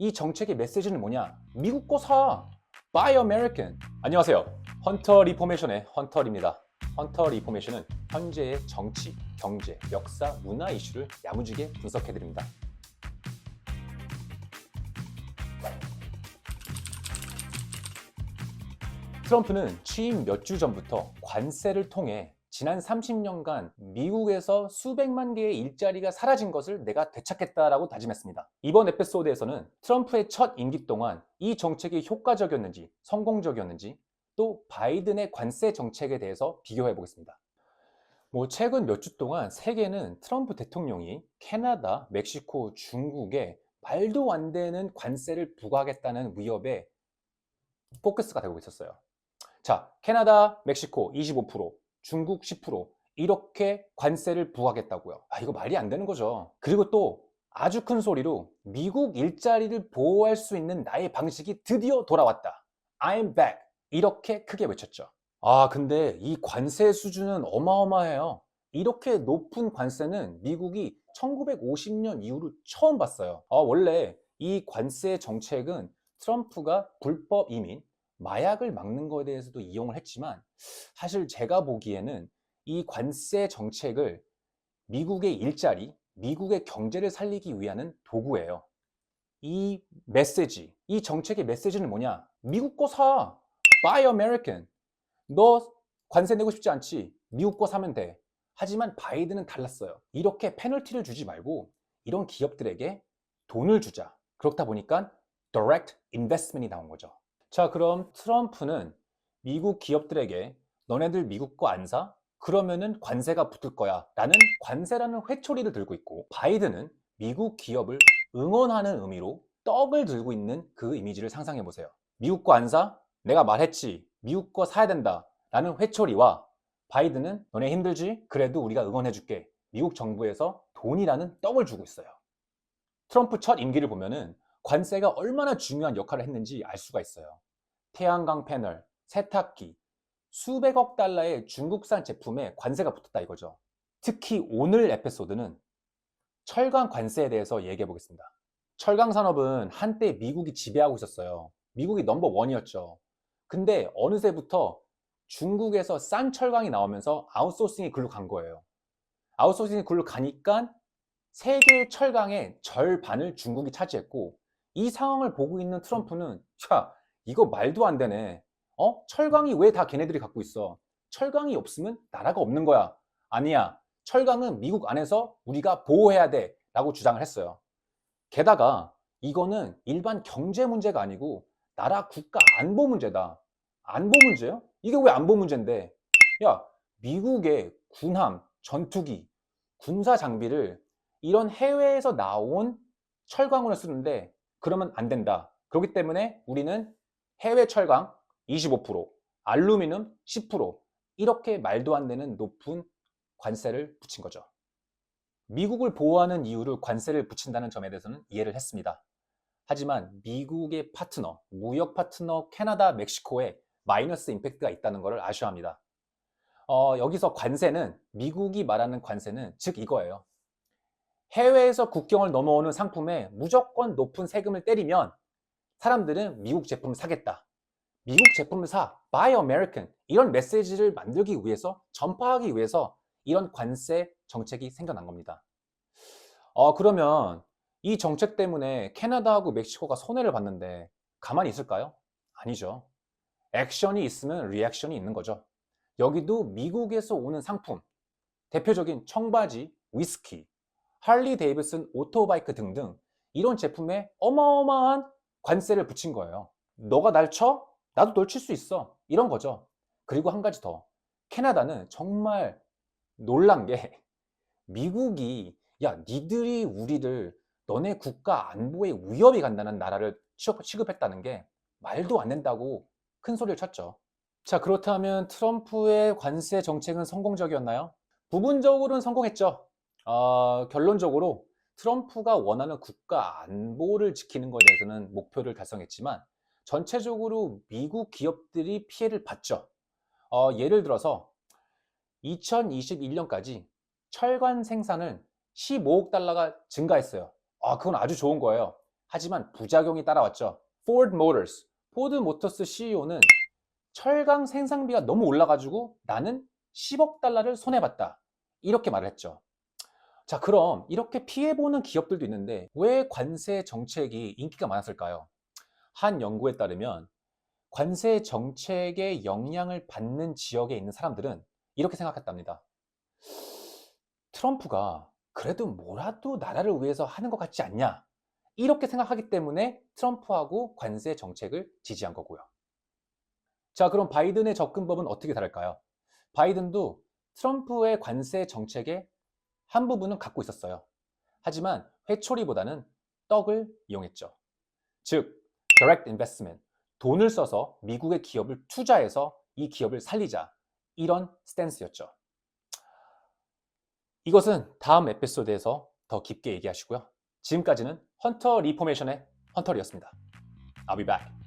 이 정책의 메시지는 뭐냐? 미국 거 사! Buy American! 안녕하세요. 헌터 리포메이션의 헌터입니다. 헌터 리포메이션은 현재의 정치, 경제, 역사, 문화 이슈를 야무지게 분석해드립니다. 트럼프는 취임 몇 주 전부터 관세를 통해 지난 30년간 미국에서 수백만 개의 일자리가 사라진 것을 내가 되찾겠다라고 다짐했습니다. 이번 에피소드에서는 트럼프의 첫 임기 동안 이 정책이 효과적이었는지, 성공적이었는지, 또 바이든의 관세 정책에 대해서 비교해 보겠습니다. 최근 몇 주 동안 세계는 트럼프 대통령이 캐나다, 멕시코, 중국에 말도 안 되는 관세를 부과하겠다는 위협에 포커스가 되고 있었어요. 자, 캐나다, 멕시코 25%, 중국 10% 이렇게 관세를 부과하겠다고요. 이거 말이 안 되는 거죠. 그리고 또 아주 큰 소리로 미국 일자리를 보호할 수 있는 나의 방식이 드디어 돌아왔다. I'm back. 이렇게 크게 외쳤죠. 근데 이 관세 수준은 어마어마해요. 이렇게 높은 관세는 미국이 1950년 이후로 처음 봤어요. 원래 이 관세 정책은 트럼프가 불법 이민, 마약을 막는 것에 대해서도 이용을 했지만 사실 제가 보기에는 이 관세 정책을 미국의 일자리, 미국의 경제를 살리기 위한 도구예요. 이 메시지, 이 정책의 메시지는 뭐냐? 미국 거 사! Buy American! 너 관세 내고 싶지 않지? 미국 거 사면 돼. 하지만 바이든은 달랐어요. 이렇게 페널티를 주지 말고 이런 기업들에게 돈을 주자. 그렇다 보니까 Direct Investment이 나온 거죠. 자, 그럼 트럼프는 미국 기업들에게 너네들 미국 거 안 사? 그러면은 관세가 붙을 거야 라는 관세라는 회초리를 들고 있고, 바이든은 미국 기업을 응원하는 의미로 떡을 들고 있는 그 이미지를 상상해 보세요. 미국 거 안 사? 내가 말했지. 미국 거 사야 된다 라는 회초리와, 바이든은 너네 힘들지? 그래도 우리가 응원해 줄게. 미국 정부에서 돈이라는 떡을 주고 있어요. 트럼프 첫 임기를 보면은 관세가 얼마나 중요한 역할을 했는지 알 수가 있어요. 태양광 패널, 세탁기, 수백억 달러의 중국산 제품에 관세가 붙었다 이거죠. 특히 오늘 에피소드는 철강 관세에 대해서 얘기해 보겠습니다. 철강 산업은 한때 미국이 지배하고 있었어요. 미국이 넘버 원이었죠. 근데 어느새부터 중국에서 싼 철강이 나오면서 아웃소싱이 글로 간 거예요. 아웃소싱이 글로 가니까 세계 철강의 절반을 중국이 차지했고, 이 상황을 보고 있는 트럼프는 이거 말도 안 되네. 철강이 왜 다 걔네들이 갖고 있어? 철강이 없으면 나라가 없는 거야. 아니야. 철강은 미국 안에서 우리가 보호해야 돼. 라고 주장을 했어요. 게다가 이거는 일반 경제 문제가 아니고 나라 국가 안보 문제다. 안보 문제요? 이게 왜 안보 문제인데? 야, 미국의 군함, 전투기, 군사 장비를 이런 해외에서 나온 철강으로 쓰는데 그러면 안 된다. 그렇기 때문에 우리는 해외 철강 25%, 알루미늄 10% 이렇게 말도 안 되는 높은 관세를 붙인 거죠. 미국을 보호하는 이유로 관세를 붙인다는 점에 대해서는 이해를 했습니다. 하지만 미국의 파트너, 무역 파트너 캐나다, 멕시코에 마이너스 임팩트가 있다는 것을 아셔야 합니다. 여기서 관세는, 미국이 말하는 관세는 즉 이거예요. 해외에서 국경을 넘어오는 상품에 무조건 높은 세금을 때리면 사람들은 미국 제품을 사겠다. 미국 제품을 사, Buy American. 이런 메시지를 만들기 위해서, 전파하기 위해서 이런 관세 정책이 생겨난 겁니다. 그러면 이 정책 때문에 캐나다하고 멕시코가 손해를 봤는데 가만히 있을까요? 아니죠. 액션이 있으면 리액션이 있는 거죠. 여기도 미국에서 오는 상품, 대표적인 청바지, 위스키, 할리 데이비슨 오토바이크 등등 이런 제품에 어마어마한 관세를 붙인 거예요. 너가 날 쳐? 나도 널 칠 수 있어. 이런 거죠. 그리고 한 가지 더. 캐나다는 정말 놀란 게 미국이 니들이 우리를 너네 국가 안보에 위협이 간다는 나라를 취급했다는 게 말도 안 된다고 큰 소리를 쳤죠. 자, 그렇다면 트럼프의 관세 정책은 성공적이었나요? 부분적으로는 성공했죠. 결론적으로 트럼프가 원하는 국가 안보를 지키는 것에 대해서는 목표를 달성했지만 전체적으로 미국 기업들이 피해를 봤죠. 예를 들어서 2021년까지 철관 생산을 15억 달러가 증가했어요. 그건 아주 좋은 거예요. 하지만 부작용이 따라왔죠. 포드 모터스 CEO는 철강 생산비가 너무 올라가지고 나는 10억 달러를 손해봤다. 이렇게 말을 했죠. 자, 그럼 이렇게 피해보는 기업들도 있는데 왜 관세 정책이 인기가 많았을까요? 한 연구에 따르면 관세 정책의 영향을 받는 지역에 있는 사람들은 이렇게 생각했답니다. 트럼프가 그래도 뭐라도 나라를 위해서 하는 것 같지 않냐? 이렇게 생각하기 때문에 트럼프하고 관세 정책을 지지한 거고요. 자, 그럼 바이든의 접근법은 어떻게 다를까요? 바이든도 트럼프의 관세 정책의 한 부분은 갖고 있었어요. 하지만 회초리보다는 떡을 이용했죠. 즉, direct investment, 돈을 써서 미국의 기업을 투자해서 이 기업을 살리자. 이런 스탠스였죠. 이것은 다음 에피소드에서 더 깊게 얘기하시고요. 지금까지는 헌터 리포메이션의 헌터리였습니다. I'll be back.